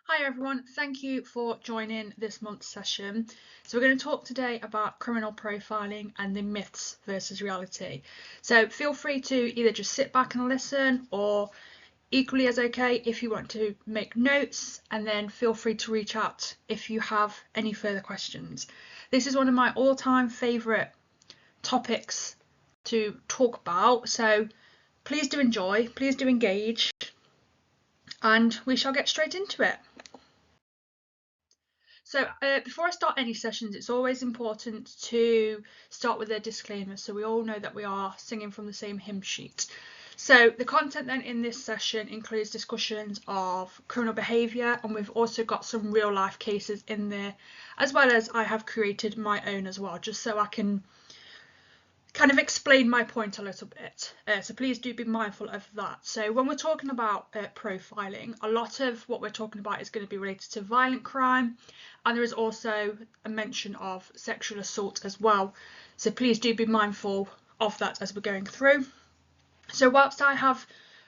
Hi everyone, thank you for joining this month's session. So we're going to talk today about criminal profiling and the myths versus reality. So feel free to either just sit back and listen, or equally as okay if you want to make notes, and then feel free to reach out if you have any further questions. This is one of my all-time favourite topics to talk about, so please do enjoy, please do engage, and we shall get straight into it. So before I start any sessions, it's always important to start with a disclaimer so we all know that we are singing from the same hymn sheet. So the content then in this session includes discussions of criminal behaviour, and we've also got some real life cases in there, as well as I have created my own as well, just so I can kind of explain my point a little bit. So please do be mindful of that. So when we're talking about profiling, a lot of what we're talking about is going to be related to violent crime, and there is also a mention of sexual assault as well. So please do be mindful of that as we're going through. So whilst I have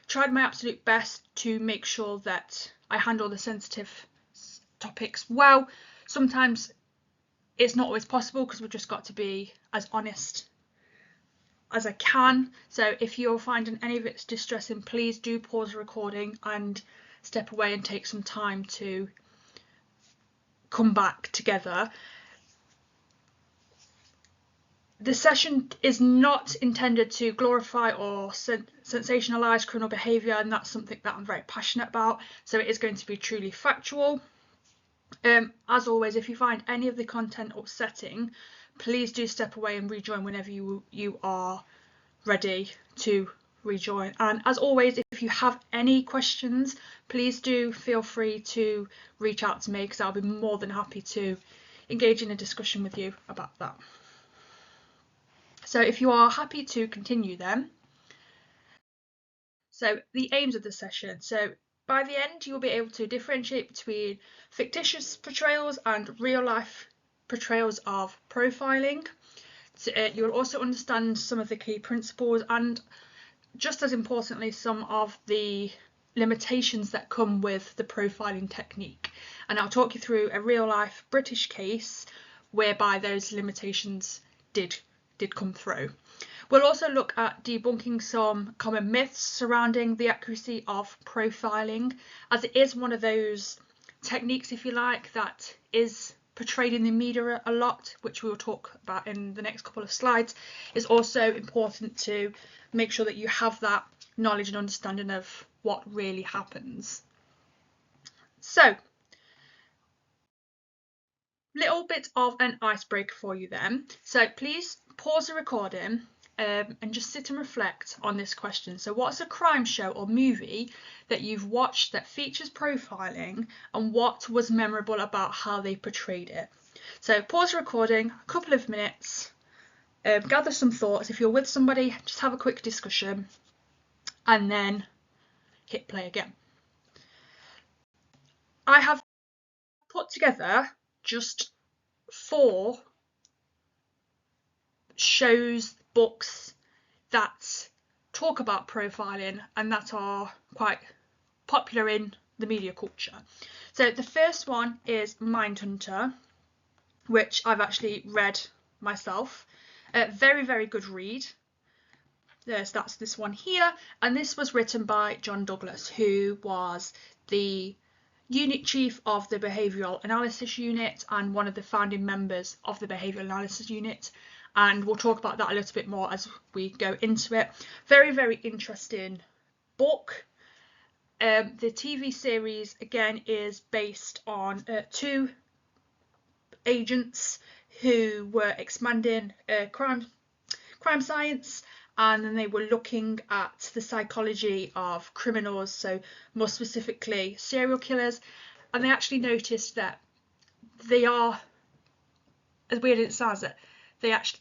tried my absolute best to make sure that I handle the sensitive topics well, sometimes it's not always possible because we've just got to be as honest as I can. So if you're finding any of it's distressing, please do pause the recording and step away and take some time to come back together. The session is not intended to glorify or sensationalise criminal behaviour, and that's something that I'm very passionate about, so it is going to be truly factual. As always, if you find any of the content upsetting, please do step away and rejoin whenever you are ready to rejoin. And as always, if you have any questions, please do feel free to reach out to me, because I'll be more than happy to engage in a discussion with you about that. So if you are happy to continue then. So the aims of the session. So by the end, you'll be able to differentiate between fictitious portrayals and real life portrayals of profiling. So, you'll also understand some of the key principles, and just as importantly, some of the limitations that come with the profiling technique. And I'll talk you through a real life British case whereby those limitations did come through. We'll also look at debunking some common myths surrounding the accuracy of profiling, as it is one of those techniques, if you like, that is portrayed in the media a lot, which we will talk about in the next couple of slides. It's also important to make sure that you have that knowledge and understanding of what really happens. So, little bit of an icebreaker for you then. So please pause the recording and just sit and reflect on this question. So what's a crime show or movie that you've watched that features profiling, and what was memorable about how they portrayed it? So pause the recording, a couple of minutes, gather some thoughts. If you're with somebody, just have a quick discussion and then hit play again. I have put together just 4 shows, books that talk about profiling and that are quite popular in the media culture. So the first one is Mindhunter, which I've actually read myself. Very, very good read. That's this one here, and this was written by John Douglas, who was the unit chief of the Behavioural Analysis Unit and one of the founding members of the Behavioural Analysis Unit, and we'll talk about that a little bit more as we go into it. Very, very interesting book. The TV series again is based on 2 agents who were expanding crime science, and then they were looking at the psychology of criminals, so more specifically serial killers, and they noticed that they are, as weird as it sounds, that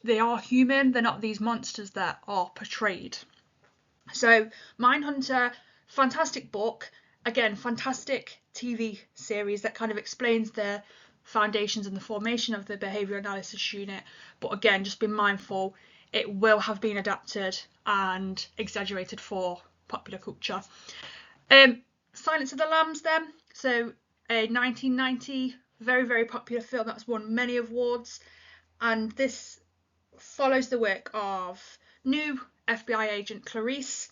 they are human. They're not these monsters that are portrayed. So Mindhunter, fantastic book, again fantastic TV series that kind of explains the foundations and the formation of the Behavioural Analysis Unit, but again, just be mindful, it will have been adapted and exaggerated for popular culture. Silence of the Lambs then. So a 1990 very popular film that's won many awards, and this follows the work of new FBI agent Clarice,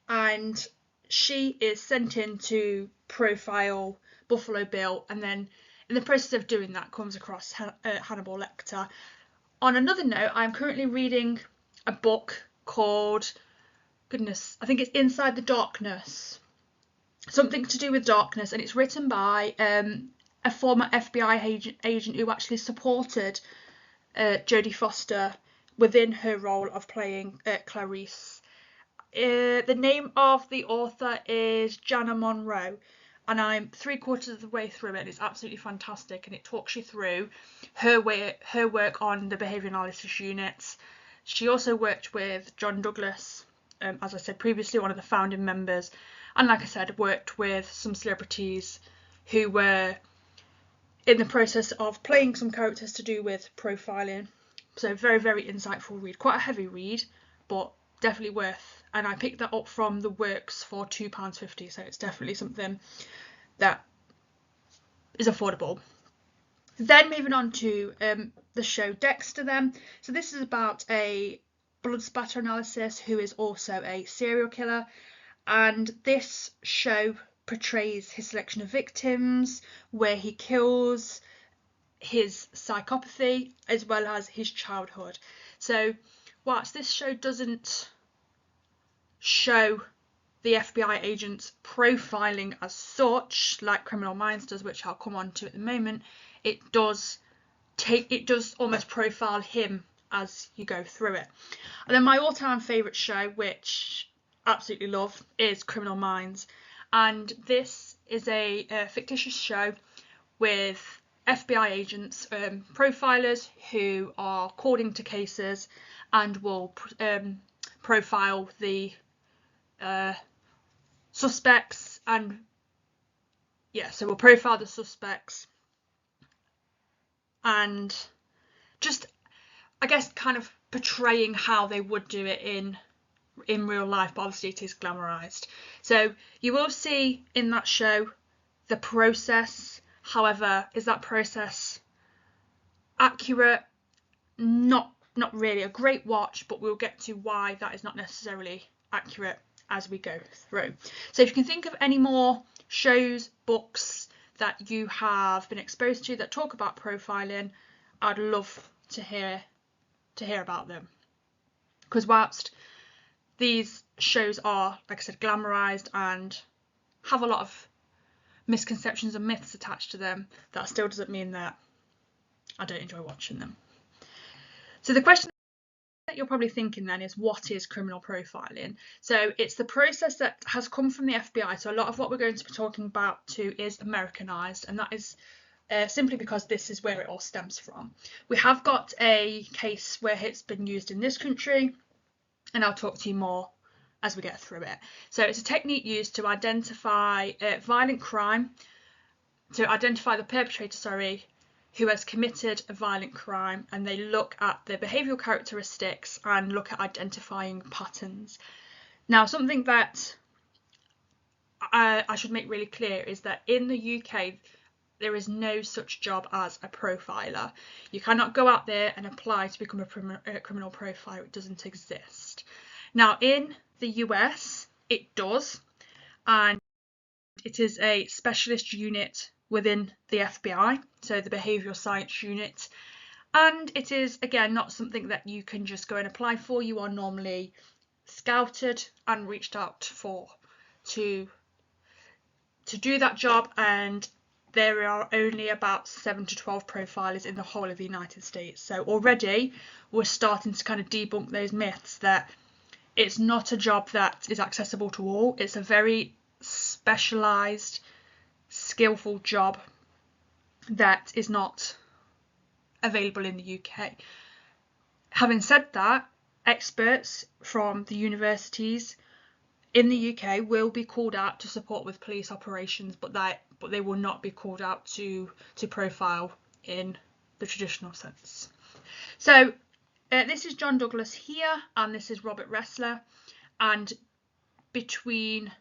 and she is sent in to profile Buffalo Bill, and then in the process of doing that comes across Hannibal Lecter. On another note, I'm currently reading a book called, goodness, I think it's Inside the Darkness, something to do with darkness, and it's written by a former FBI agent who actually supported Jodie Foster within her role of playing Clarice. The name of the author is Jana Monroe, and I'm 3/4 of the way through it. It's absolutely fantastic, and it talks you through her work on the behaviour analysis units. She also worked with John Douglas, as I said previously, one of the founding members, and like I said, worked with some celebrities who were in the process of playing some characters to do with profiling. So very insightful read, quite a heavy read, but definitely worth. And I picked that up from the works for £2.50, so it's definitely something that is affordable. Then moving on to the show Dexter then. So this is about a blood spatter analysis who is also a serial killer, and this show portrays his selection of victims, where he kills, his psychopathy, as well as his childhood. So whilst this show doesn't show the FBI agents profiling as such like Criminal Minds does, which I'll come on to at the moment, it does almost profile him as you go through it. And then my all-time favourite show, which I absolutely love, is Criminal Minds, and this is a fictitious show with FBI agents, profilers who are called into cases and will profile the suspects, and so we'll profile the suspects and just, I guess, kind of portraying how they would do it in real life, but obviously it is glamorized. So you will see in that show the process. However, is that process accurate? Not really. A great watch, but we'll get to why that is not necessarily accurate as we go through. So if you can think of any more shows, books that you have been exposed to that talk about profiling, I'd love to hear about them. Because whilst these shows are, like I said, glamorized and have a lot of misconceptions and myths attached to them, that still doesn't mean that I don't enjoy watching them. So the question that you're probably thinking then is, what is criminal profiling? So it's the process that has come from the FBI. So a lot of what we're going to be talking about too is Americanized, and that is simply because this is where it all stems from. We have got a case where it's been used in this country, and I'll talk to you more as we get through it. So it's a technique used to identify violent crime, to identify the perpetrator, who has committed a violent crime, and they look at the behavioural characteristics and look at identifying patterns. Now, something that I should make really clear is that in the UK, there is no such job as a profiler. You cannot go out there and apply to become a criminal profiler. It doesn't exist. Now, in the US, it does, and it is a specialist unit within the FBI, so the behavioural science unit, and it is, again, not something that you can just go and apply for. You are normally scouted and reached out for to do that job, and there are only about 7 to 12 profilers in the whole of the United States. So already we're starting to kind of debunk those myths that it's not a job that is accessible to all. It's a very specialised, skillful job that is not available in the UK. Having said that, experts from the universities in the UK will be called out to support with police operations, but they will not be called out to profile in the traditional sense. So this is John Douglas here, and this is Robert Ressler, and between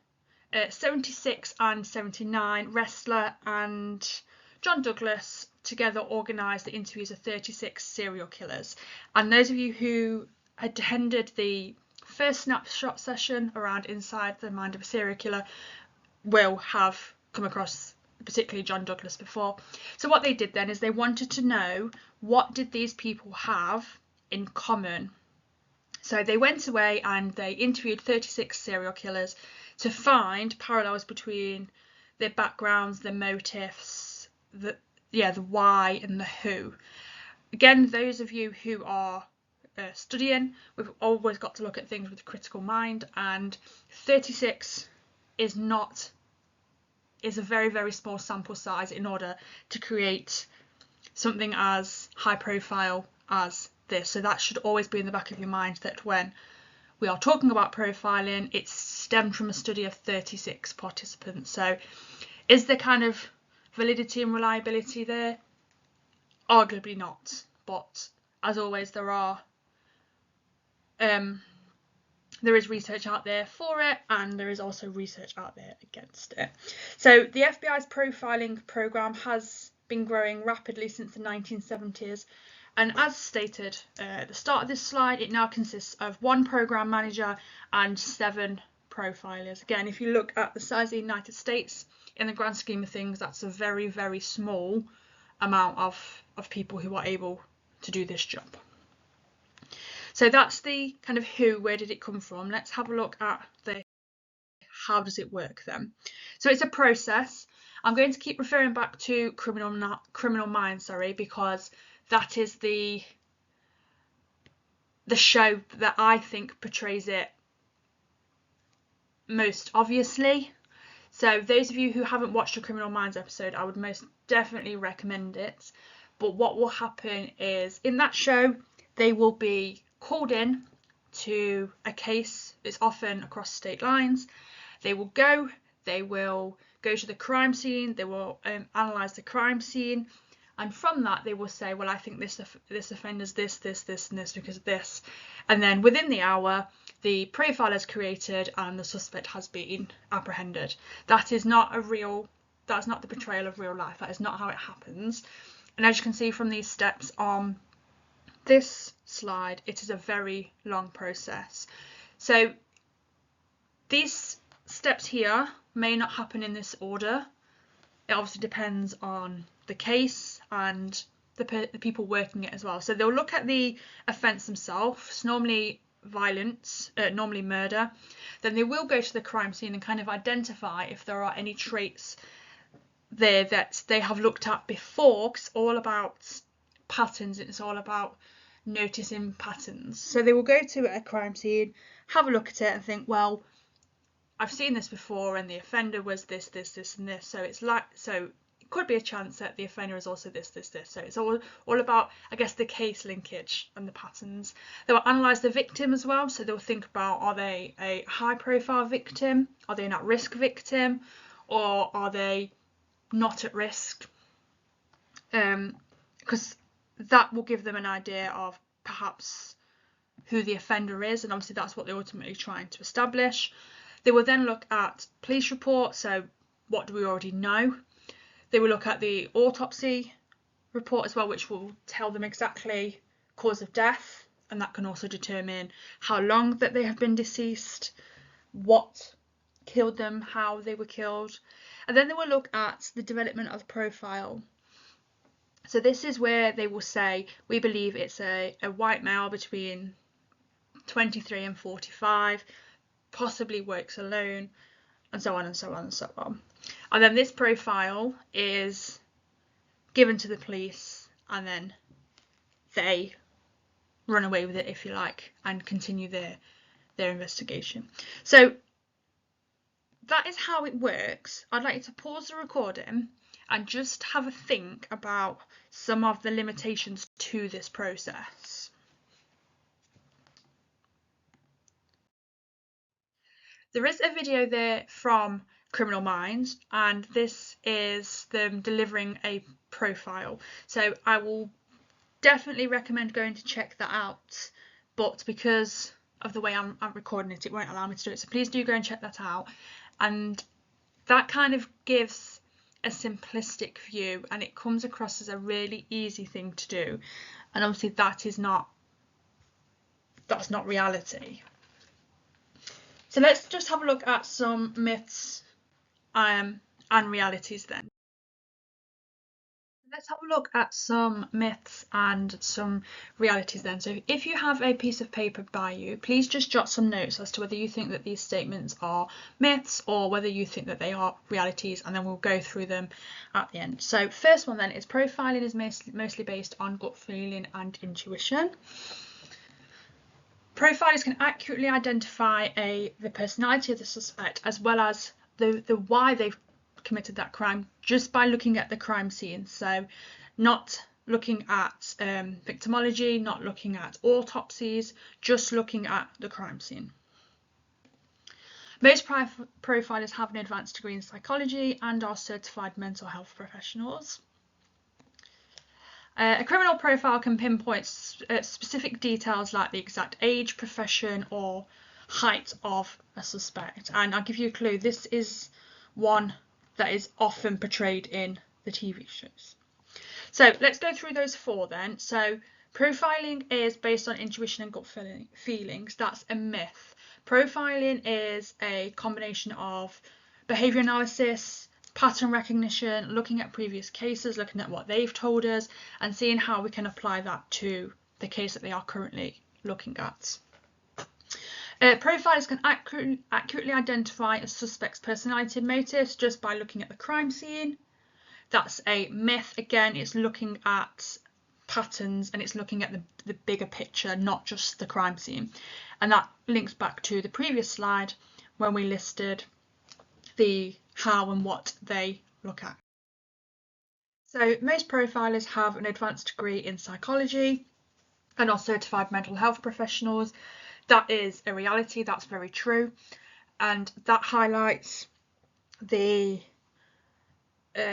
76 and 79, Ressler and John Douglas together organised the interviews of 36 serial killers. And those of you who attended the first snapshot session around Inside the Mind of a Serial Killer will have come across particularly John Douglas before. So what they did then is they wanted to know, what did these people have in common? So they went away and they interviewed 36 serial killers to find parallels between their backgrounds, their motives, the why and the who. Again, those of you who are studying, we've always got to look at things with a critical mind, and 36 is a very, very small sample size in order to create something as high profile as this. So that should always be in the back of your mind, that when we are talking about profiling, it's stemmed from a study of 36 participants. So is there kind of validity and reliability there? Arguably not, but as always there is research out there for it, and there is also research out there against it. So the FBI's profiling program has been growing rapidly since the 1970s, and as stated at the start of this slide, it now consists of 1 program manager and 7 profilers. Again, if you look at the size of the United States, in the grand scheme of things, that's a very, very small amount of people who are able to do this job. So that's the kind of who, where did it come from? Let's have a look at the how does it work then. So it's a process. I'm going to keep referring back to Criminal Minds, because that is the show that I think portrays it most obviously. So those of you who haven't watched a Criminal Minds episode, I would most definitely recommend it. But what will happen is, in that show, they will be called in to a case. It's often across state lines. They will go to the crime scene, they will analyse the crime scene, and from that they will say, well, I think this offender's this, and this because of this. And then within the hour, the profile is created and the suspect has been apprehended. That's not the portrayal of real life. That is not how it happens. And as you can see from these steps on this slide, it is a very long process. So these steps here may not happen in this order. It obviously depends on the case and the people working it as well. So they'll look at the offence themselves, normally violence, normally murder. Then they will go to the crime scene and kind of identify if there are any traits there that they have looked at before. It's all about patterns, it's all about noticing patterns. So they will go to a crime scene, have a look at it and think, well, I've seen this before and the offender was this, and this, so it could be a chance that the offender is also this. So it's all about, I guess, the case linkage and the patterns. They will analyse the victim as well. So they'll think about, are they a high profile victim? Are they an at-risk victim? Or are they not at risk? Because that will give them an idea of perhaps who the offender is, and obviously that's what they're ultimately trying to establish. They will then look at police reports, so what do we already know? They will look at the autopsy report as well, which will tell them exactly cause of death, and that can also determine how long that they have been deceased, what killed them, how they were killed. And then they will look at the development of the profile. So this is where they will say, we believe it's a white male between 23 and 45, possibly works alone, and so on and so on and so on. And then this profile is given to the police, and then they run away with it, if you like, and continue their investigation. So that is how it works. I'd like you to pause the recording and just have a think about some of the limitations to this process. There is a video there from Criminal Minds, and this is them delivering a profile. So I will definitely recommend going to check that out, but because of the way I'm recording it, it won't allow me to do it. So please do go and check that out. and that kind of gives a simplistic view, and it comes across as a really easy thing to do, and obviously that's not reality. So let's just have a look at some myths and realities then. Let's have a look at some myths and some realities then. So if you have a piece of paper by you, please just jot some notes as to whether you think that these statements are myths or whether you think that they are realities, and then we'll go through them at the end. So first one then is profiling is mostly based on gut feeling and intuition. Profilers can accurately identify the personality of the suspect as well as the why they've committed that crime just by looking at the crime scene. So not looking at victimology, not looking at autopsies, just looking at the crime scene. Most profilers have an advanced degree in psychology and are certified mental health professionals. A criminal profile can pinpoint specific details like the exact age, profession or height of a suspect. And I'll give you a clue, this is one that is often portrayed in the TV shows. So let's go through those four then. So profiling is based on intuition and gut feelings. That's a myth. Profiling is a combination of behaviour analysis, pattern recognition, looking at previous cases, looking at what they've told us, and seeing how we can apply that to the case that they are currently looking at. Profilers can accurately identify a suspect's personality and motives just by looking at the crime scene. That's a myth. Again, it's looking at patterns and it's looking at the bigger picture, not just the crime scene. And that links back to the previous slide when we listed the how and what they look at. So most profilers have an advanced degree in psychology and are certified mental health professionals. That is a reality, that's very true, and that highlights the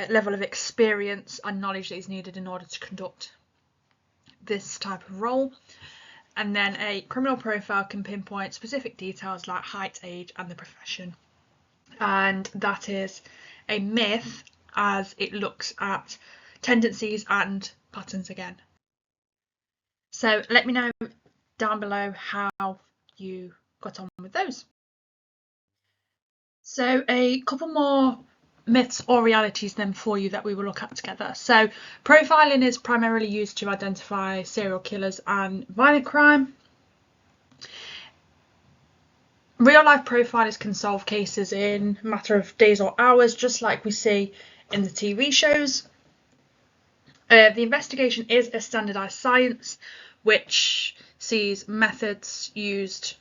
level of experience and knowledge that is needed in order to conduct this type of role. And then a criminal profile can pinpoint specific details like height, age and the profession, and that is a myth as it looks at tendencies and patterns again. So let me know down below how you got on with those. So a couple more myths or realities then for you that we will look at together. So profiling is primarily used to identify serial killers and violent crime. Real life profilers can solve cases in a matter of days or hours, just like we see in the TV shows. The investigation is a standardized science which sees methods used,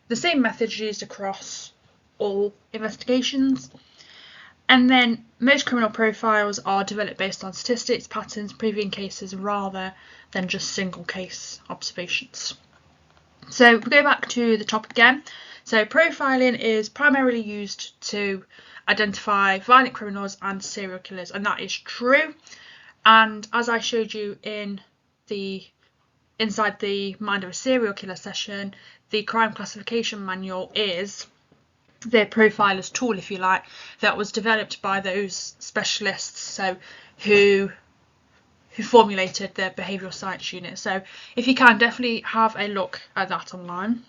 the same methods used across all investigations. And then most criminal profiles are developed based on statistics, patterns, previous cases rather than just single case observations. So we go back to the top again. So profiling is primarily used to identify violent criminals and serial killers, and that is true. And as I showed you in the Inside the Mind of a Serial Killer session, the crime classification manual is the profiler's tool, if you like, that was developed by those specialists who formulated the behavioural science unit. So if you can, definitely have a look at that online.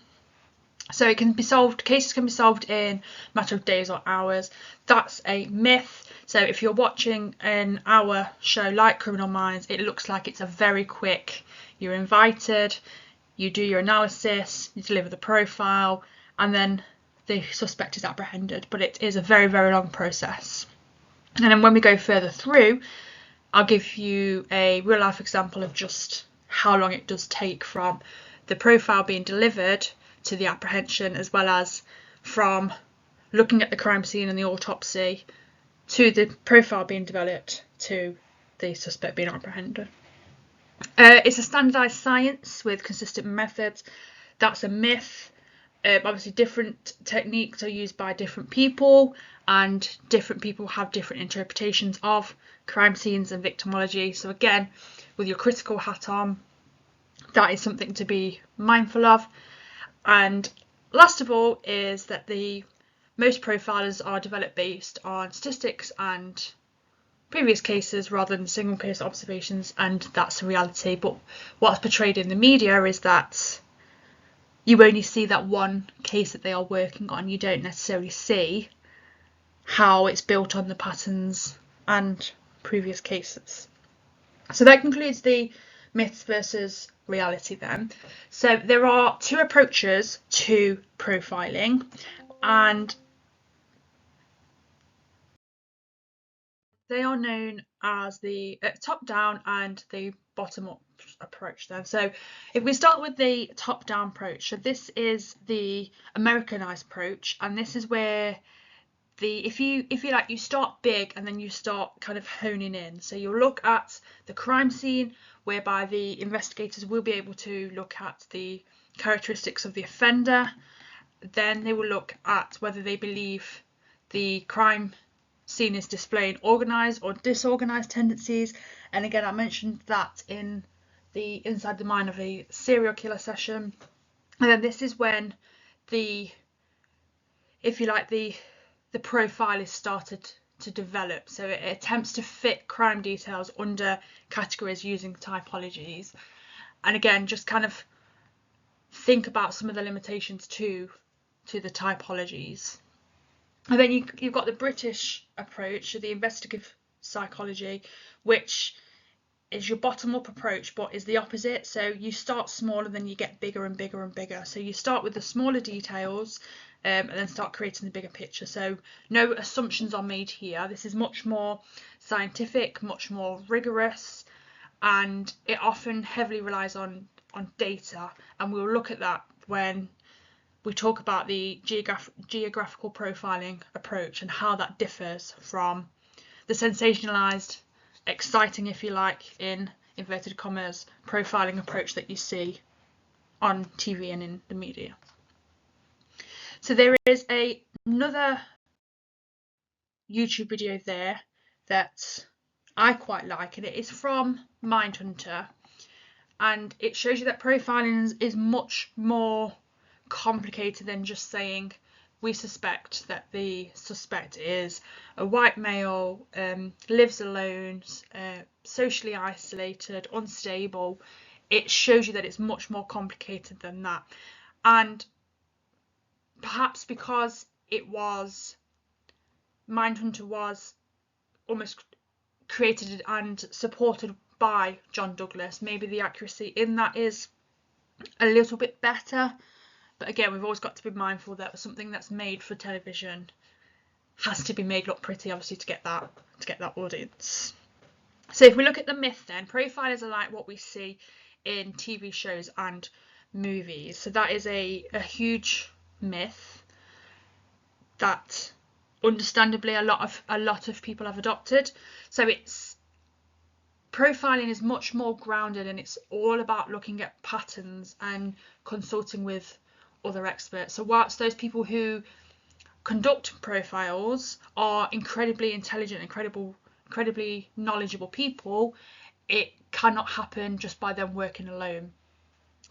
So it can be solved, cases can be solved in a matter of days or hours. That's a myth. So if you're watching an hour show like Criminal Minds, it looks like it's a very quick, you're invited, you do your analysis, you deliver the profile, and then the suspect is apprehended. But it is a very, very long process. And then when we go further through, I'll give you a real life example of just how long it does take from the profile being delivered to the apprehension, as well as from looking at the crime scene and the autopsy to the profile being developed to the suspect being apprehended. It's a standardized science with consistent methods. That's a myth. Obviously different techniques are used by different people, and different people have different interpretations of crime scenes and victimology. So again, with your critical hat on, that is something to be mindful of. And last of all is that the most profilers are developed based on statistics and previous cases rather than single case observations, and that's a reality. But what's portrayed in the media is that you only see that one case that they are working on. You don't necessarily see how it's built on the patterns and previous cases. So that concludes the myths versus reality then. So there are two approaches to profiling, and they are known as the top-down and the bottom-up approach then. So if we start with the top-down approach, so this is the Americanized approach, and this is where if you like, you start big and then you start kind of honing in. So you'll look at the crime scene, whereby the investigators will be able to look at the characteristics of the offender. Then they will look at whether they believe the crime scene is displaying organised or disorganised tendencies. And again, I mentioned that in the Inside the Mind of a Serial Killer session. And then this is when the profile is started to develop. So it attempts to fit crime details under categories using typologies. And again, just kind of think about some of the limitations to the typologies. And then you've got the British approach, the investigative psychology, which is your bottom-up approach, but is the opposite. So you start small and then you get bigger and bigger and bigger. So you start with the smaller details and then start creating the bigger picture. So no assumptions are made here. This is much more scientific, much more rigorous, and it often heavily relies on data. And we'll look at that when we talk about the geographical profiling approach and how that differs from the sensationalized, exciting, if you like, in inverted commas, profiling approach that you see on TV and in the media. So there is another YouTube video there that I quite like, and it is from Mindhunter, and it shows you that profiling is much more complicated than just saying we suspect that the suspect is a white male, lives alone, socially isolated, unstable. It shows you that it's much more complicated than that. And perhaps because Mindhunter was almost created and supported by John Douglas, maybe the accuracy in that is a little bit better. But again, we've always got to be mindful that something that's made for television has to be made look pretty, obviously, to get that audience. So if we look at the myth then, profilers are like what we see in TV shows and movies. So that is a huge myth that understandably a lot of people have adopted. So profiling is much more grounded, and it's all about looking at patterns and consulting with other experts. So whilst those people who conduct profiles are incredibly intelligent, incredibly knowledgeable people, it cannot happen just by them working alone.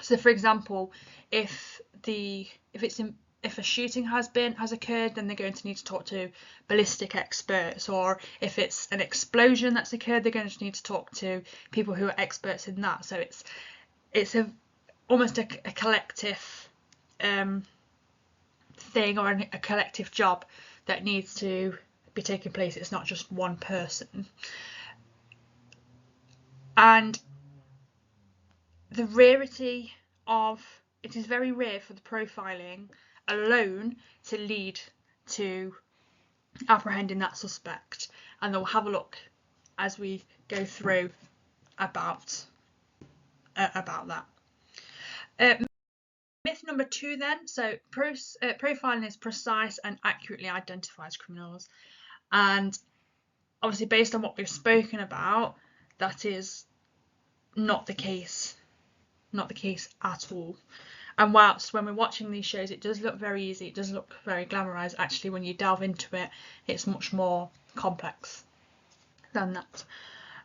So for example, if a shooting has occurred, then they're going to need to talk to ballistic experts, or if it's an explosion that's occurred, they're going to need to talk to people who are experts in that. So it's almost a collective thing, or a collective job that needs to be taking place. It's not just one person. And the rarity of it is very rare for the profiling alone to lead to apprehending that suspect, and then we'll have a look as we go through about that. Myth number 2 then. So profiling is precise and accurately identifies criminals, and obviously based on what we've spoken about, that is not the case at all. And whilst when we're watching these shows it does look very easy, it does look very glamorized, actually when you delve into it, it's much more complex than that.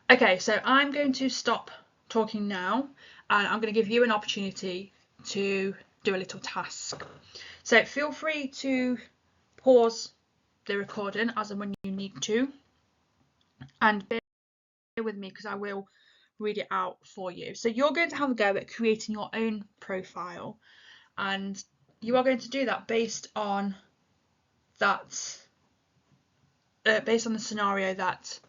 Okay, so I'm going to stop talking now, and I'm going to give you an opportunity to do a little task. So feel free to pause the recording as and when you need to, and bear with me because I will read it out for you. So you're going to have a go at creating your own profile, and you are going to do that based on that, based on the scenario that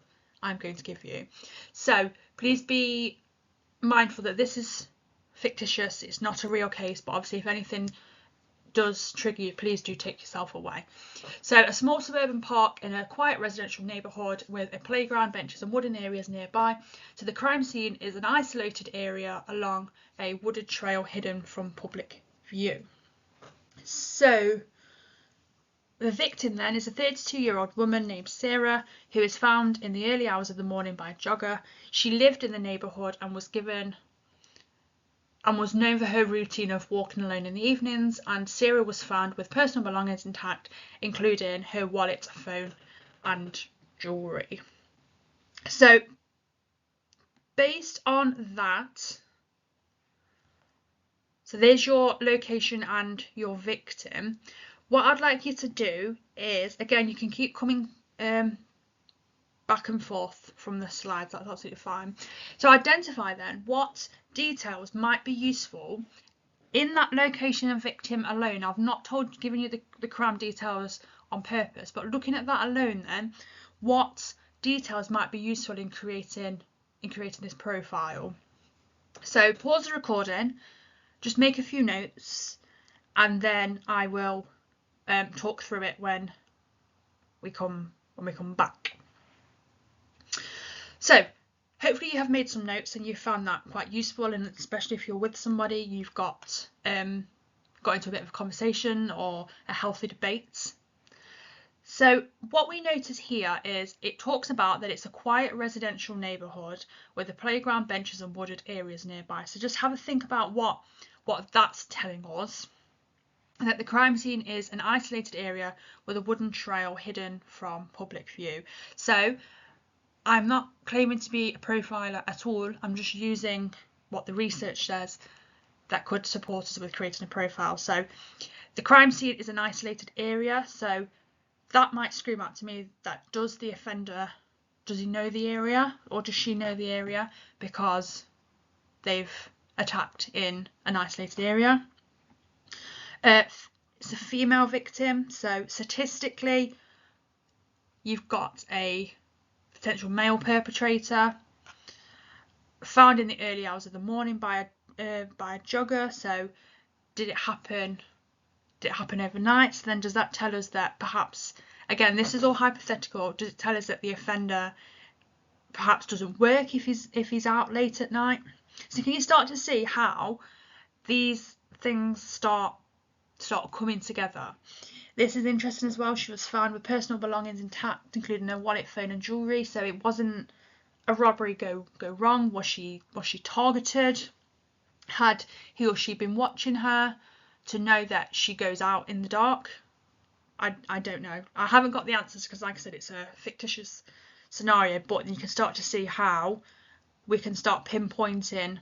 I'm going to give you. So please be mindful that this is fictitious, it's not a real case, but obviously if anything does trigger you, please do take yourself away. So a small suburban park in a quiet residential neighbourhood with a playground, benches and wooden areas nearby. So the crime scene is an isolated area along a wooded trail hidden from public view. So the victim then is a 32-year-old woman named Sarah, who is found in the early hours of the morning by a jogger. She lived in the neighbourhood and was known for her routine of walking alone in the evenings, and Sarah was found with personal belongings intact, including her wallet, phone and jewellery. So based on that, so there's your location and your victim. What I'd like you to do is, again, you can keep coming back and forth from the slides, that's absolutely fine. So identify then what details might be useful in that location and victim alone. I've not given you the crime details on purpose, but looking at that alone then, what details might be useful in creating this profile. So pause the recording, just make a few notes, and then I will talk through it when we come back. So hopefully you have made some notes and you found that quite useful, and especially if you're with somebody, you've got into a bit of a conversation or a healthy debate. So what we notice here is it talks about that it's a quiet residential neighbourhood with a playground, benches and wooded areas nearby. So just have a think about what that's telling us. And that the crime scene is an isolated area with a wooden trail hidden from public view. So I'm not claiming to be a profiler at all. I'm just using what the research says that could support us with creating a profile. So the crime scene is an isolated area. So that might scream out to me that does he know the area, or does she know the area because they've attacked in an isolated area. It's a female victim. So statistically, you've got a potential male perpetrator found in the early hours of the morning by a jogger. So did it happen overnight? So then does that tell us that perhaps, again, this is all hypothetical, does it tell us that the offender perhaps doesn't work if he's out late at night? So can you start to see how these things start coming together? This is interesting as well. She was found with personal belongings intact, including her wallet, phone and jewellery. So it wasn't a robbery go wrong. Was she targeted? Had he or she been watching her to know that she goes out in the dark? I don't know. I haven't got the answers because, like I said, it's a fictitious scenario, but you can start to see how we can start pinpointing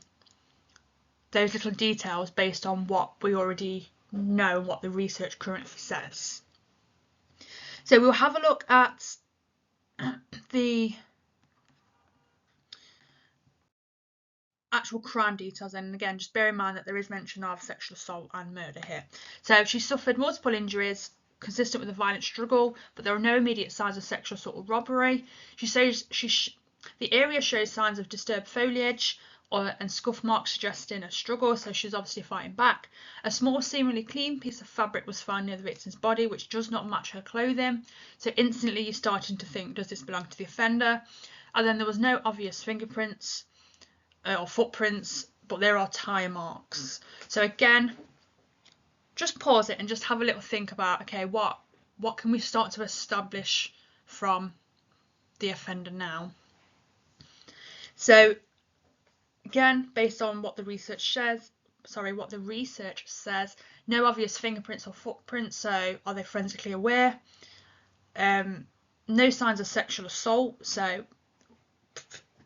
those little details based on what we already know, what the research currently says. So we'll have a look at the actual crime details, and again just bear in mind that there is mention of sexual assault and murder here. So she suffered multiple injuries consistent with a violent struggle, but there are no immediate signs of sexual assault or robbery. She says the area shows signs of disturbed foliage and scuff marks suggesting a struggle, so she's obviously fighting back. A small, seemingly clean piece of fabric was found near the victim's body, which does not match her clothing. So instantly you're starting to think, does this belong to the offender? And then there was no obvious fingerprints or footprints, but there are tire marks. So again, just pause it and just have a little think about, okay, what can we start to establish from the offender now? So again, based on what the research says, no obvious fingerprints or footprints. So are they forensically aware? No signs of sexual assault. So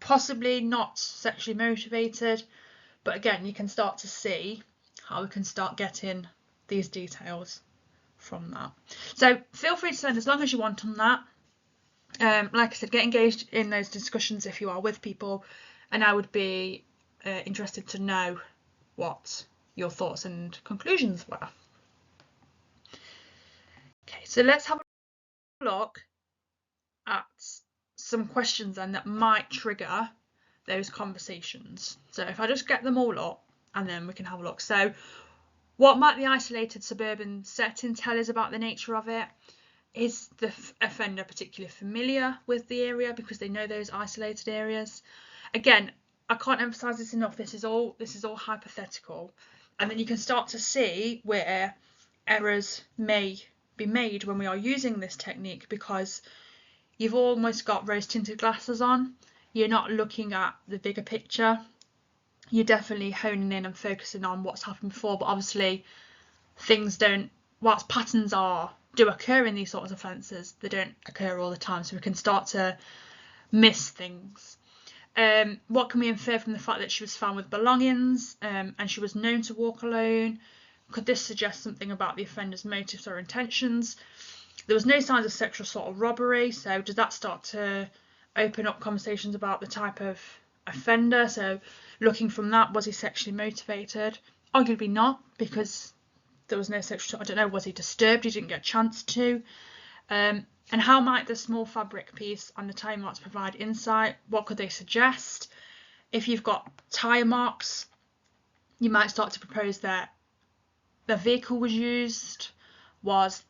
possibly not sexually motivated. But again, you can start to see how we can start getting these details from that. So feel free to send as long as you want on that. Like I said, get engaged in those discussions if you are with people, and I would be interested to know what your thoughts and conclusions were. Okay, so let's have a look at some questions then that might trigger those conversations. So if I just get them all up and then we can have a look. So what might the isolated suburban setting tell us about the nature of it? Is the offender particularly familiar with the area because they know those isolated areas? Again, I can't emphasize this enough. This is all hypothetical, and then you can start to see where errors may be made when we are using this technique, because you've almost got rose tinted glasses on. You're not looking at the bigger picture. You're definitely honing in and focusing on what's happened before, but obviously things don't, whilst patterns do occur in these sorts of offences, they don't occur all the time, so we can start to miss things. What can we infer from the fact that she was found with belongings and she was known to walk alone? Could this suggest something about the offender's motives or intentions? There was no signs of sexual assault or robbery, so does that start to open up conversations about the type of offender? So looking from that, was he sexually motivated? Arguably not, because there was no sexual, I don't know, was he disturbed? He didn't get a chance to. And how might the small fabric piece and the tire marks provide insight? What could they suggest? If you've got tire marks, you might start to propose that the vehicle was used. Was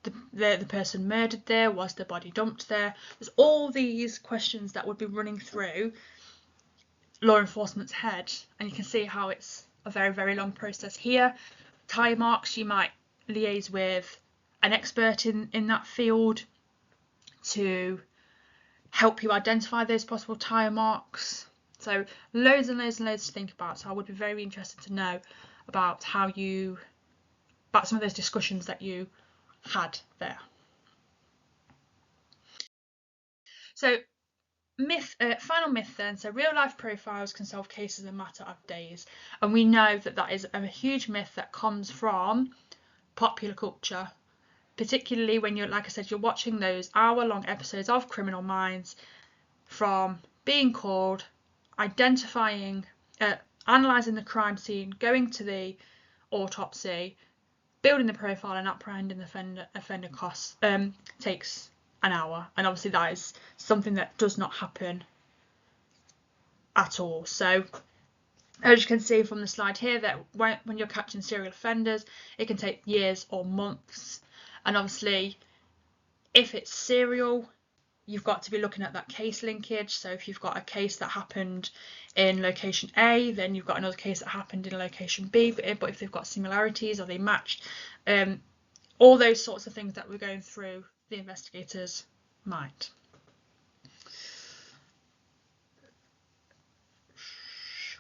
the person murdered there? Was the body dumped there? There's all these questions that would be running through law enforcement's head, and you can see how it's a very, very long process here. Tire marks, you might liaise with an expert in that field to help you identify those possible tire marks. So loads and loads and loads to think about. So I would be very interested to know about about some of those discussions that you had there. So final myth then. So real life profiles can solve cases in a matter of days, and we know that is a huge myth that comes from popular culture, particularly when you're, like I said, you're watching those hour-long episodes of Criminal Minds, from being called, identifying, analysing the crime scene, going to the autopsy, building the profile and apprehending the offender costs takes an hour, and obviously that is something that does not happen at all. So as you can see from the slide here, that when you're catching serial offenders, it can take years or months. And obviously, if it's serial, you've got to be looking at that case linkage. So if you've got a case that happened in location A, then you've got another case that happened in location B. But if they've got similarities or they matched, all those sorts of things that we're going through, the investigators might.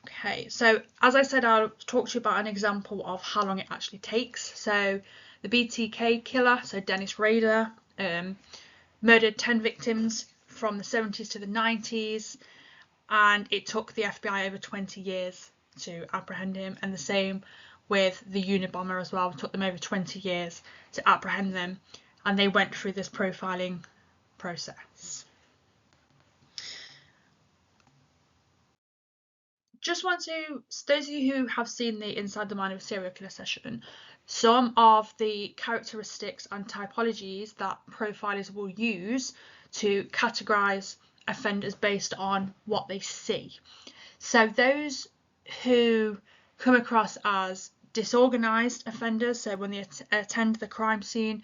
Okay, so as I said, I'll talk to you about an example of how long it actually takes. So the BTK killer, so Dennis Rader, murdered 10 victims from the 70s to the 90s, and it took the FBI over 20 years to apprehend him, and the same with the Unabomber as well. It took them over 20 years to apprehend them, and they went through this profiling process. Just want to, those of you who have seen the Inside the Mind of a Serial Killer session, some of the characteristics and typologies that profilers will use to categorise offenders based on what they see. So those who come across as disorganised offenders, so when they attend the crime scene,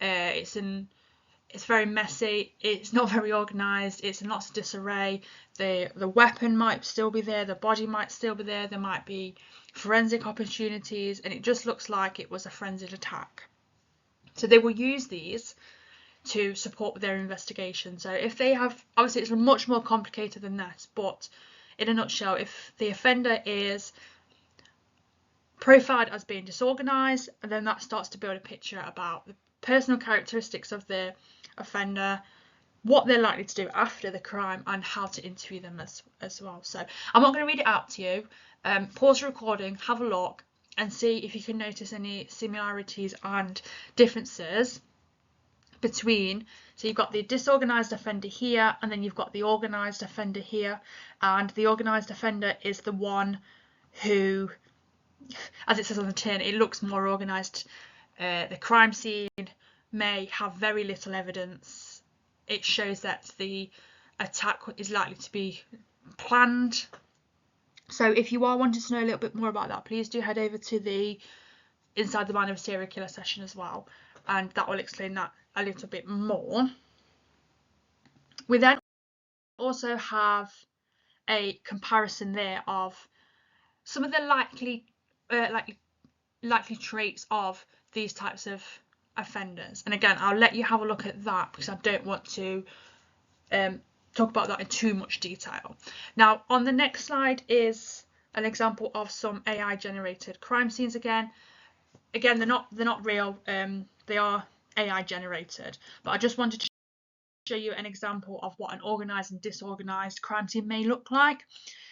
it's very messy, it's not very organised, it's in lots of disarray, the weapon might still be there, the body might still be there, there might be forensic opportunities, and it just looks like it was a frenzied attack. So they will use these to support their investigation. So if they have, obviously it's much more complicated than this, but in a nutshell, if the offender is profiled as being disorganised, and then that starts to build a picture about the personal characteristics of the offender, what they're likely to do after the crime, and how to interview them as well. So I'm not going to read it out to you. Pause the recording, have a look, and see if you can notice any similarities and differences between. So you've got the disorganized offender here, and then you've got the organized offender here, and the organized offender is the one who, as it says on the tin, it looks more organized. The crime scene may have very little evidence. It shows that the attack is likely to be planned. So if you are wanting to know a little bit more about that, please do head over to the Inside the Mind of a Serial Killer session as well, and that will explain that a little bit more. We then also have a comparison there of some of the likely traits of these types of offenders. And again, I'll let you have a look at that because I don't want to talk about that in too much detail. Now, on the next slide is an example of some AI generated crime scenes again. Again, they're not real, they are AI generated, but I just wanted to show you an example of what an organised and disorganised crime scene may look like.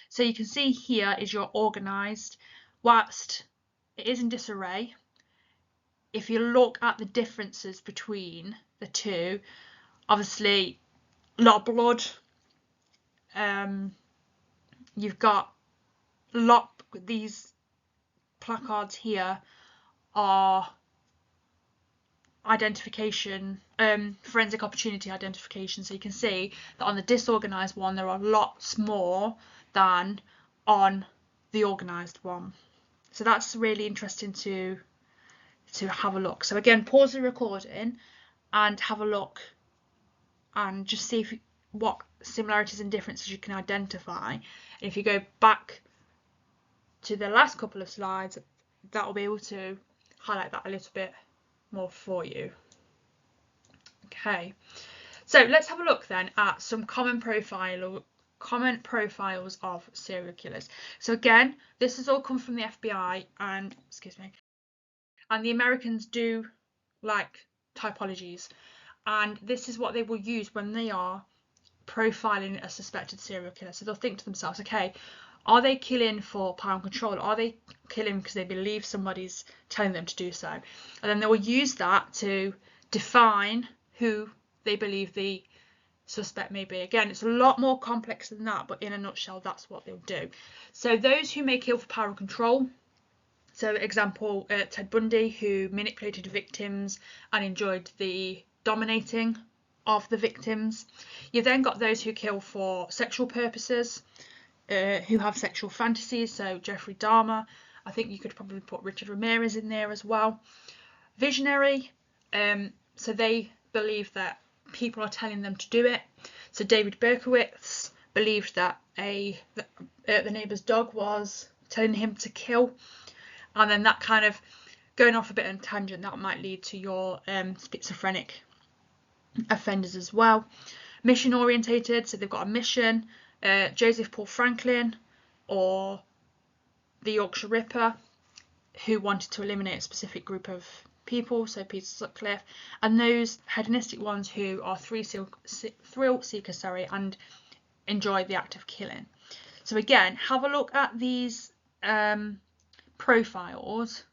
So you can see here is your organised, whilst it is in disarray. If you look at the differences between the two, obviously a lot of blood, you've got these placards here are identification, forensic opportunity identification. So you can see that on the disorganized one there are lots more than on the organized one. So that's really interesting to have a look. So again, pause the recording and have a look and just see what similarities and differences you can identify. And if you go back to the last couple of slides, that will be able to highlight that a little bit more for you. Okay, so let's have a look then at some common profiles of serial killers. So again, this has all come from the FBI, and and the Americans do like typologies, and this is what they will use when they are profiling a suspected serial killer. So they'll think to themselves, okay, are they killing for power and control? Are they killing because they believe somebody's telling them to do so? And then they will use that to define who they believe the suspect may be. Again, it's a lot more complex than that, but in a nutshell, that's what they'll do. So those who may kill for power and control, so example, Ted Bundy, who manipulated victims and enjoyed the dominating of the victims. You've then got those who kill for sexual purposes, who have sexual fantasies, so Jeffrey Dahmer. I think you could probably put Richard Ramirez in there as well. Visionary, so they believe that people are telling them to do it. So David Berkowitz believed that the neighbour's dog was telling him to kill, and then that kind of, going off a bit on a tangent, that might lead to your schizophrenic offenders as well. Mission orientated, so they've got a mission. Joseph Paul Franklin or the Yorkshire Ripper, who wanted to eliminate a specific group of people, so Peter Sutcliffe, and those hedonistic ones who are thrill seekers, and enjoy the act of killing. So again, have a look at these profiles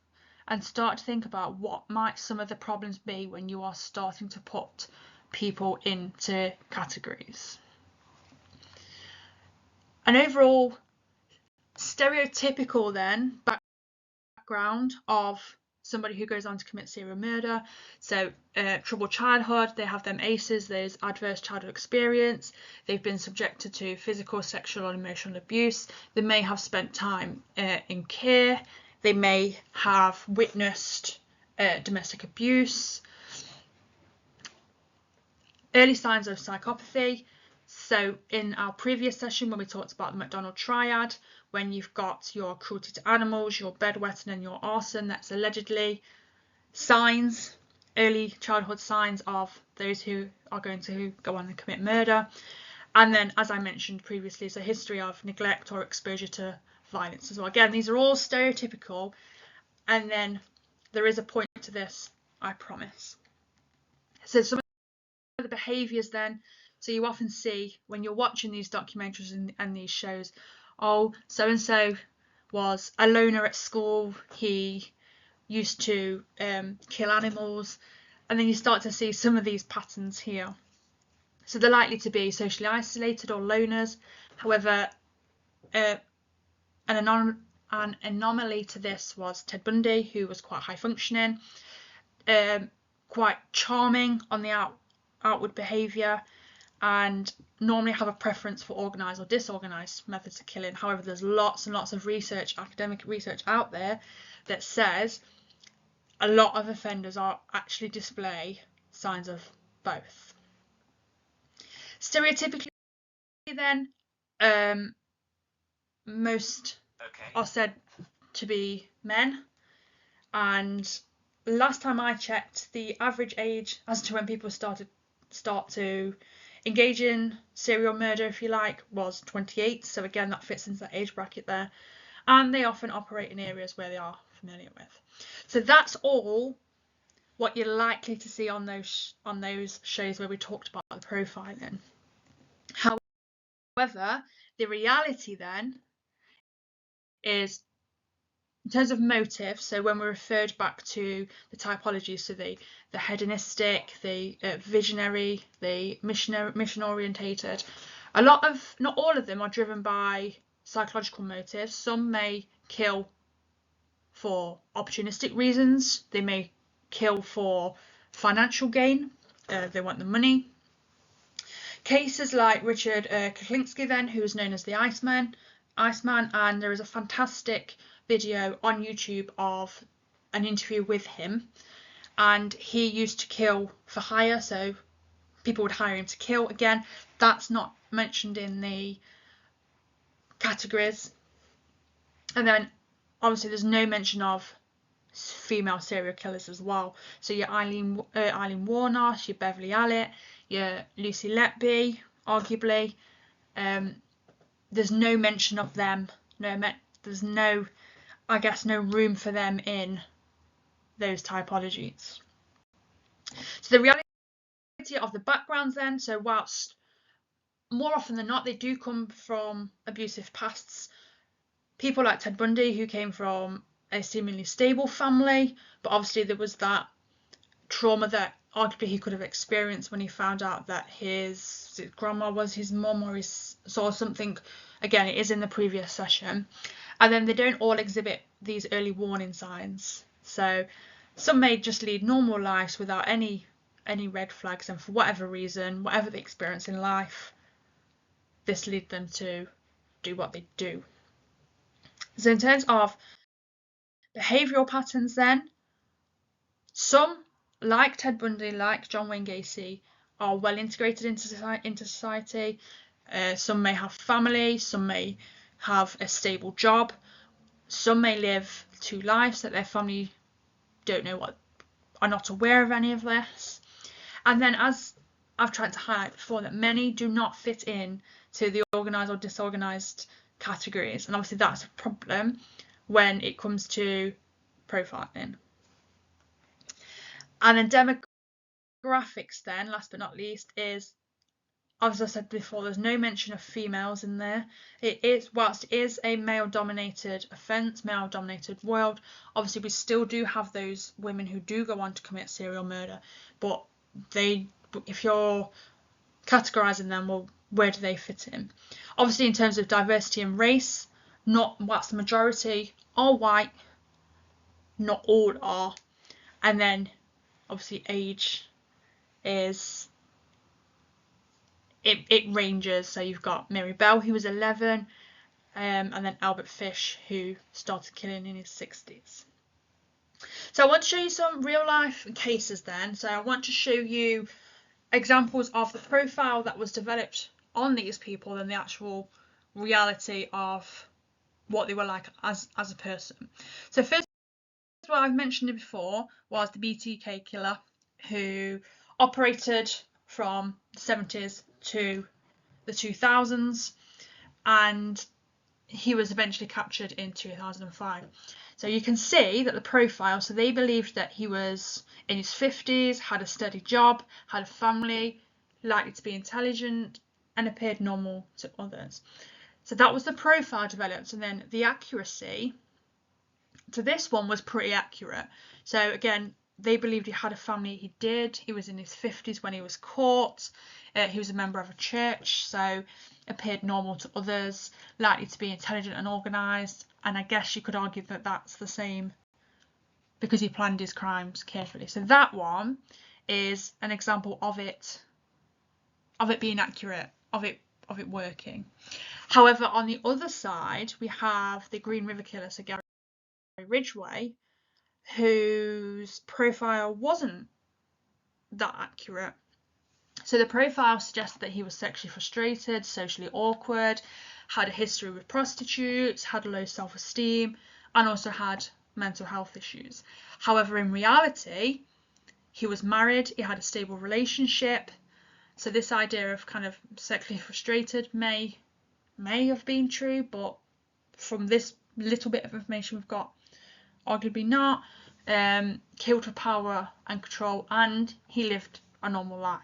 and start to think about what might some of the problems be when you are starting to put people into categories. An overall stereotypical then background of somebody who goes on to commit serial murder. So troubled childhood, they have them ACEs, there's adverse childhood experience, they've been subjected to physical, sexual and emotional abuse, they may have spent time in care, they may have witnessed domestic abuse. Early signs of psychopathy. So in our previous session when we talked about the McDonald triad, when you've got your cruelty to animals, your bedwetting and your arson, that's allegedly signs, early childhood signs of those who are going to go on and commit murder. And then, as I mentioned previously, it's a history of neglect or exposure to violence as well. Again, these are all stereotypical, and then there is a point to this, I promise. So some of the behaviours then, so you often see when you're watching these documentaries and these shows, oh, so-and-so was a loner at school. He used to kill animals, and then you start to see some of these patterns here. So they're likely to be socially isolated or loners. However, an anomaly to this was Ted Bundy, who was quite high functioning, quite charming on the outward behaviour, and normally have a preference for organised or disorganised methods of killing. However, there's lots and lots of research, academic research out there, that says a lot of offenders are actually display signs of both. Stereotypically then, most are said to be men, and last time I checked, the average age as to when people start to engage in serial murder, if you like, was 28. So again, that fits into that age bracket there, and they often operate in areas where they are familiar with. So that's all what you're likely to see on those shows where we talked about the profiling. However, the reality then is, in terms of motive, so when we referred back to the typology, so the hedonistic, the visionary, the mission orientated, not all of them are driven by psychological motives. Some may kill for opportunistic reasons. They may kill for financial gain. They want the money. Cases like Richard Kuklinski then, who is known as the Iceman, and there is a fantastic video on YouTube of an interview with him, and he used to kill for hire, so people would hire him to kill. Again, that's not mentioned in the categories. And then obviously there's no mention of female serial killers as well. So your Eileen Warnosh, your Beverly Allitt, your Lucy Letby, arguably. There's no mention of them. There's no room for them in those typologies. So the reality of the backgrounds then, so whilst more often than not they do come from abusive pasts, people like Ted Bundy, who came from a seemingly stable family, but obviously there was that trauma that arguably he could have experienced when he found out that his grandma was his mum, or he saw something. Again, it is in the previous session. And then they don't all exhibit these early warning signs. So some may just lead normal lives without any red flags, and for whatever reason, whatever they experience in life, this led them to do what they do. So in terms of behavioural patterns then, some, like Ted Bundy, like John Wayne Gacy, are well integrated into society. Some may have family, some may have a stable job, some may live two lives that their family don't know what, are not aware of any of this. And then, as I've tried to highlight before, that many do not fit in to the organised or disorganised categories, and obviously that's a problem when it comes to profiling. And then demographics then, last but not least, is, as I said before, there's no mention of females in there. Whilst it is a male-dominated offence, male-dominated world, obviously we still do have those women who do go on to commit serial murder, but if you're categorising them, well, where do they fit in? Obviously, in terms of diversity and race, whilst the majority are white, not all are. And then obviously age is, it ranges. So you've got Mary Bell, who was 11, and then Albert Fish, who started killing in his 60s. So I want to show you some real life cases then. So I want to show you examples of the profile that was developed on these people and the actual reality of what they were like as a person. So first, what I've mentioned before was the BTK killer, who operated from the 70s to the 2000s, and he was eventually captured in 2005. So you can see that the profile, so they believed that he was in his 50s, had a steady job, had a family, likely to be intelligent, and appeared normal to others. So that was the profile developed, and then the accuracy to this one was pretty accurate. So again, they believed he had a family. He did. He was in his 50s when he was caught. He was a member of a church, so appeared normal to others, likely to be intelligent and organised. And I guess you could argue that that's the same because he planned his crimes carefully. So that one is an example of it being accurate, of it working. However, on the other side, we have the Green River killer, so Gary Ridgway, whose profile wasn't that accurate. So the profile suggested that he was sexually frustrated, socially awkward, had a history with prostitutes, had low self-esteem, and also had mental health issues. However, in reality, he was married, he had a stable relationship. So this idea of kind of sexually frustrated may have been true, but from this little bit of information we've got, arguably not. Killed for power and control, and he lived a normal life.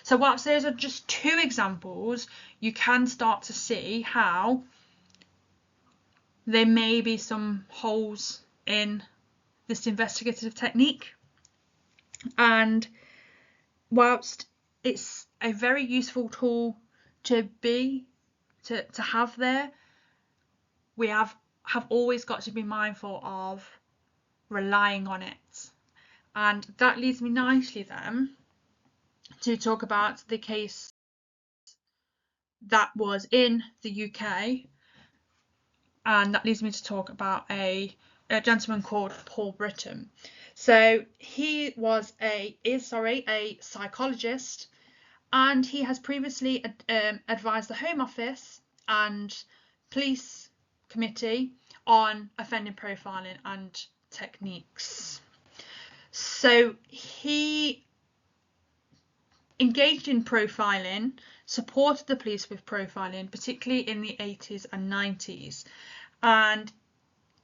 So whilst those are just two examples, you can start to see how there may be some holes in this investigative technique. And whilst it's a very useful tool to have there, we have always got to be mindful of relying on it. And that leads me nicely then to talk about the case that was in the UK, and that leads me to talk about a gentleman called Paul Britton. So he is a psychologist, and he has previously advised the Home Office and Police Committee on offending profiling and techniques. So he engaged in profiling, supported the police with profiling, particularly in the 80s and 90s. And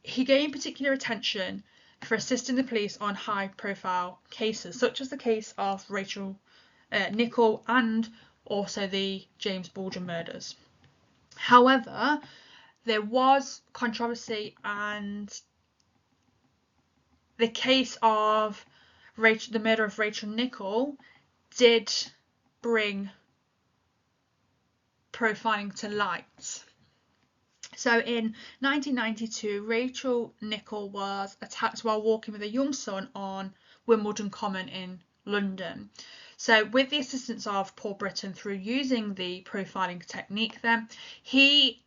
he gained particular attention for assisting the police on high-profile cases, such as the case of Rachel Nicholl and also the James Bulger murders. However, there was controversy, and the case of the murder of Rachel Nicholl did bring profiling to light. So in 1992, Rachel Nicholl was attacked while walking with a young son on Wimbledon Common in London. So with the assistance of Paul Britton, through using the profiling technique, then he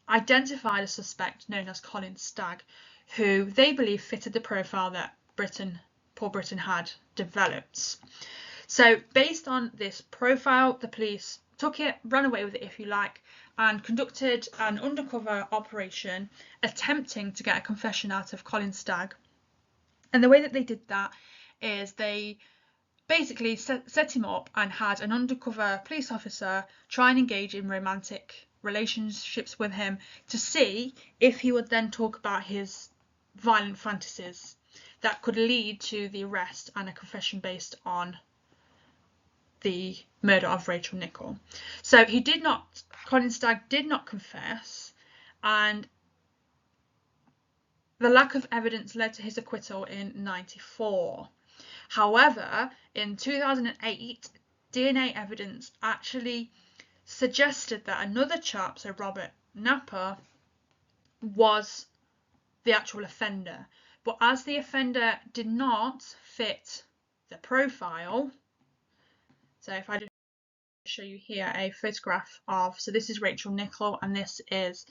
identified a suspect known as Colin Stagg, who they believe fitted the profile that Paul Britton had developed. So based on this profile, the police took it, ran away with it if you like, and conducted an undercover operation attempting to get a confession out of Colin Stagg. And the way that they did that is they basically set him up and had an undercover police officer try and engage in romantic relationships with him to see if he would then talk about his violent fantasies that could lead to the arrest and a confession based on the murder of Rachel Nicholl. So Colin Stagg did not confess, and the lack of evidence led to his acquittal in 1994. However, in 2008, DNA evidence actually suggested that another chap, so Robert Napper, was the actual offender. But as the offender did not fit the profile, so if I just show you here a photograph of, so this is Rachel Nicholl and this is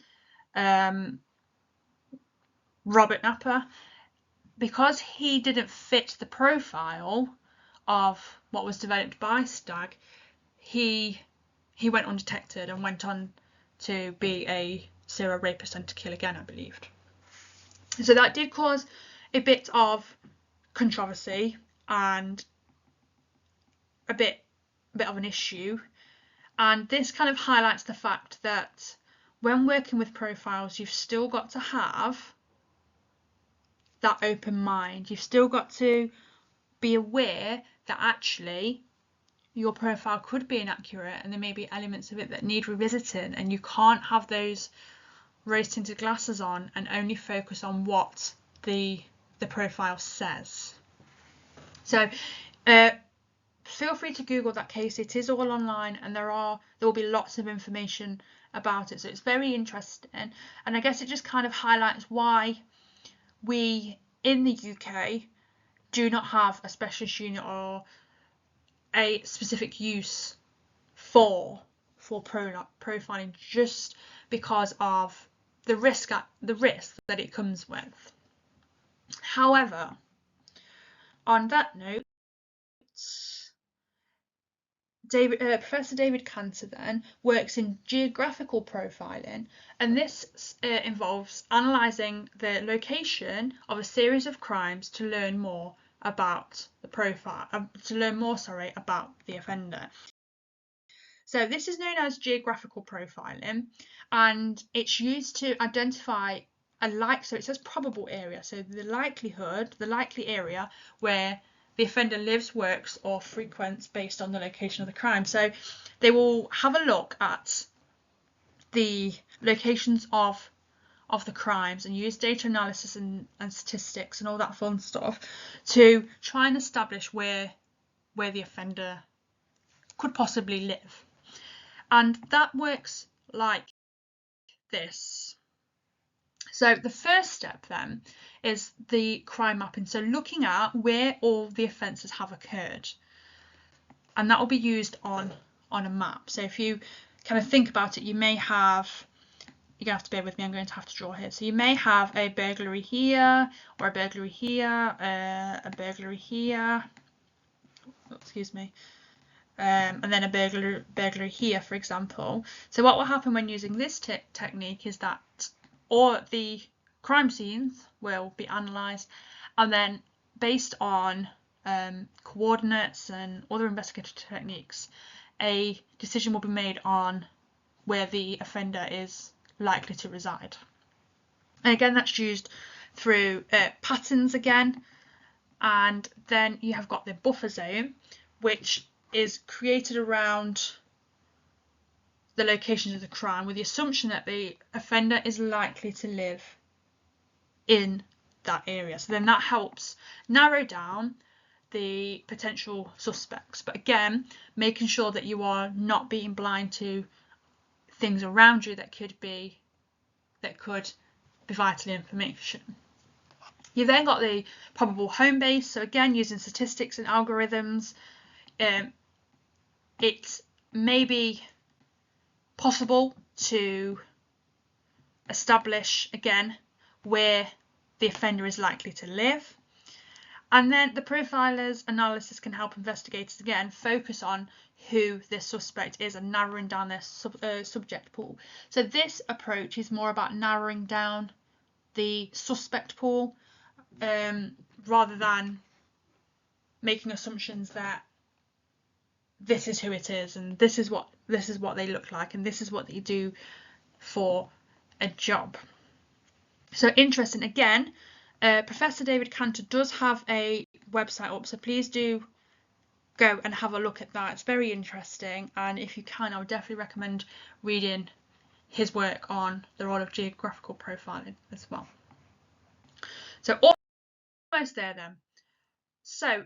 Robert Napper. Because he didn't fit the profile of what was developed by Stagg, he went undetected and went on to be a serial rapist and to kill again, I believed. So that did cause a bit of controversy and a bit of an issue. And this kind of highlights the fact that when working with profiles, you've still got to have that open mind. You've still got to be aware that actually your profile could be inaccurate and there may be elements of it that need revisiting, and you can't have those rose-tinted glasses on and only focus on what the profile says. So feel free to Google that case. It is all online, and there will be lots of information about it, so it's very interesting. And I guess it just kind of highlights why we in the UK do not have a specialist unit or a specific use for profiling, just because of the risk that it comes with. However, on that note, Professor David Cantor then works in geographical profiling, and this involves analysing the location of a series of crimes to learn more about the profile, about the offender. So this is known as geographical profiling, and it's used to identify so it says probable area, so the likely area where the offender lives, works, or frequents based on the location of the crime. So they will have a look at the locations of the crimes and use data analysis and statistics and all that fun stuff to try and establish where the offender could possibly live. And that works like this. So the first step then is the crime mapping, so looking at where all the offences have occurred, and that will be used on a map. So if you kind of think about it, you may have, you're going to have to bear with me, I'm going to have to draw here. So you may have a burglary here, or a burglary here, a burglary here, excuse me, and then a burglary here, for example. So what will happen when using this technique is that all the crime scenes will be analysed, and then based on coordinates and other investigative techniques, a decision will be made on where the offender is likely to reside. And again, that's used through patterns again, and then you have got the buffer zone, which is created around the locations of the crime with the assumption that the offender is likely to live in that area. So then that helps narrow down the potential suspects, but again, making sure that you are not being blind to things around you that could be vital information. You've then got the probable home base, so again, using statistics and algorithms, it may be possible to establish again where the offender is likely to live, and then the profiler's analysis can help investigators again focus on who this suspect is and narrowing down their subject pool. So this approach is more about narrowing down the suspect pool rather than making assumptions that this is who it is and this is what they look like and this is what they do for a job. So interesting. Again, Professor David Cantor does have a website up, so please do go and have a look at that. It's very interesting, and if you can, I would definitely recommend reading his work on the role of geographical profiling as well. So almost there then. So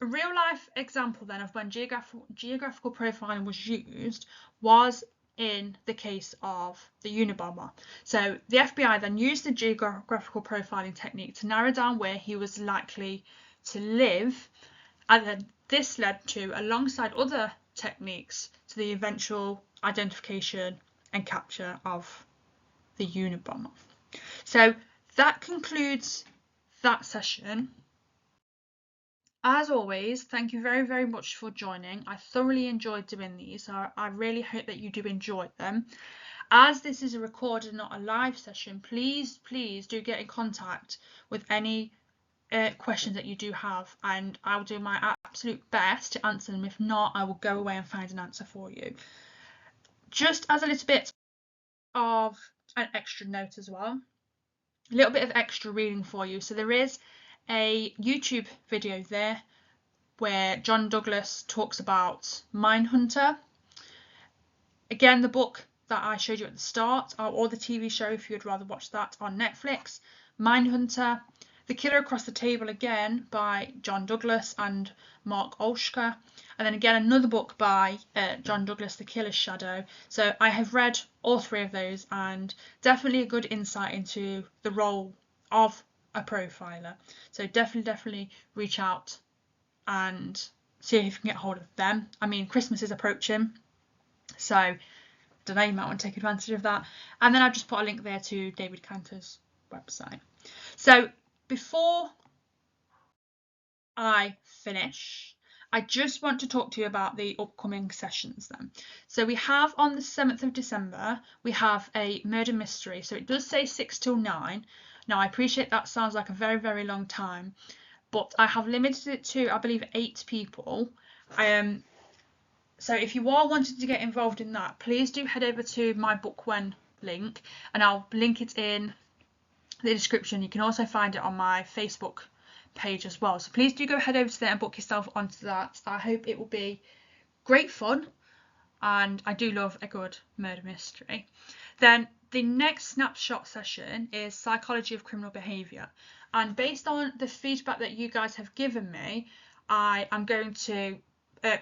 a real life example then of when geographical profiling was used was in the case of the Unabomber. So the FBI then used the geographical profiling technique to narrow down where he was likely to live, and then this led to, alongside other techniques, to the eventual identification and capture of the Unabomber. So that concludes that session. As always, thank you very, very much for joining. I thoroughly enjoyed doing these. I really hope that you do enjoy them. As this is a recorded, not a live session, please do get in contact with any questions that you do have, and I will do my absolute best to answer them. If not, I will go away and find an answer for you. Just as a little bit of an extra note as well, a little bit of extra reading for you. So there is a YouTube video there where John Douglas talks about Mindhunter. Again, the book that I showed you at the start, or the TV show if you'd rather watch that, on Netflix, Mindhunter. The Killer Across the Table, again by John Douglas and Mark Olshka. And then again another book by John Douglas, The Killer's Shadow. So I have read all three of those, and definitely a good insight into the role of a profiler. So definitely reach out and see if you can get hold of them. I mean, Christmas is approaching, so I don't know, you might want to take advantage of that. And then I've just put a link there to David Cantor's website. So before I finish, I just want to talk to you about the upcoming sessions then. So we have on the 7th of December, we have a murder mystery. So it does say 6 till 9. Now I appreciate that sounds like a very, very long time, but I have limited it to, I believe, 8 people. So if you are wanting to get involved in that, please do head over to my Book When link, and I'll link it in the description. You can also find it on my Facebook page as well. So please do go head over to there and book yourself onto that. I hope it will be great fun, and I do love a good murder mystery. Then the next snapshot session is Psychology of Criminal Behaviour, and based on the feedback that you guys have given me, I am going to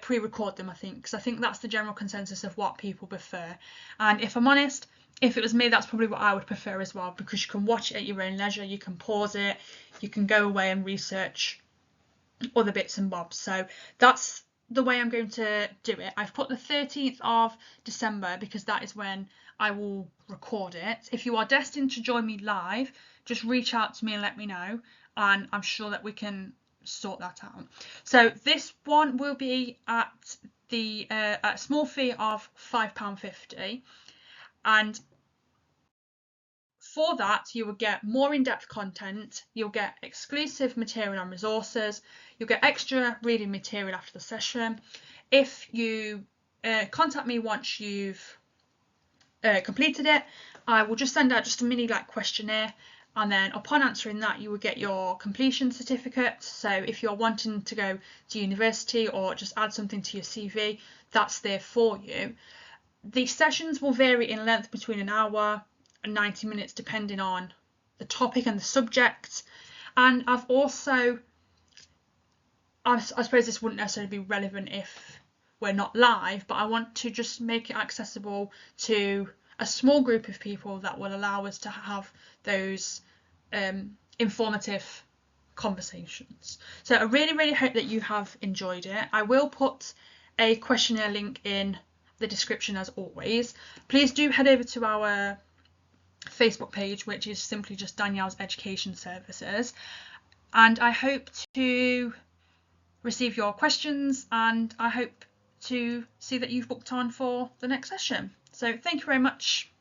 pre-record them, I think, because I think that's the general consensus of what people prefer. And if I'm honest, if it was me, that's probably what I would prefer as well, because you can watch it at your own leisure, you can pause it, you can go away and research other bits and bobs. So that's the way I'm going to do it. I've put the 13th of December because that is when I will record it. If you are destined to join me live, just reach out to me and let me know, and I'm sure that we can sort that out. So this one will be at the at a small fee of £5.50, and for that you will get more in-depth content, you'll get exclusive material on resources, you'll get extra reading material after the session. If you contact me once you've completed it, I will just send out just a mini questionnaire, and then upon answering that you will get your completion certificate. So if you're wanting to go to university or just add something to your CV, that's there for you. The sessions will vary in length between an hour and 90 minutes depending on the topic and the subject. And I've also, I suppose this wouldn't necessarily be relevant if we're not live, but I want to just make it accessible to a small group of people that will allow us to have those informative conversations. So I really hope that you have enjoyed it. I will put a questionnaire link in the description as always. Please do head over to our Facebook page, which is simply just Danielle's Education Services, and I hope to receive your questions, and I hope to see that you've booked on for the next session. So thank you very much.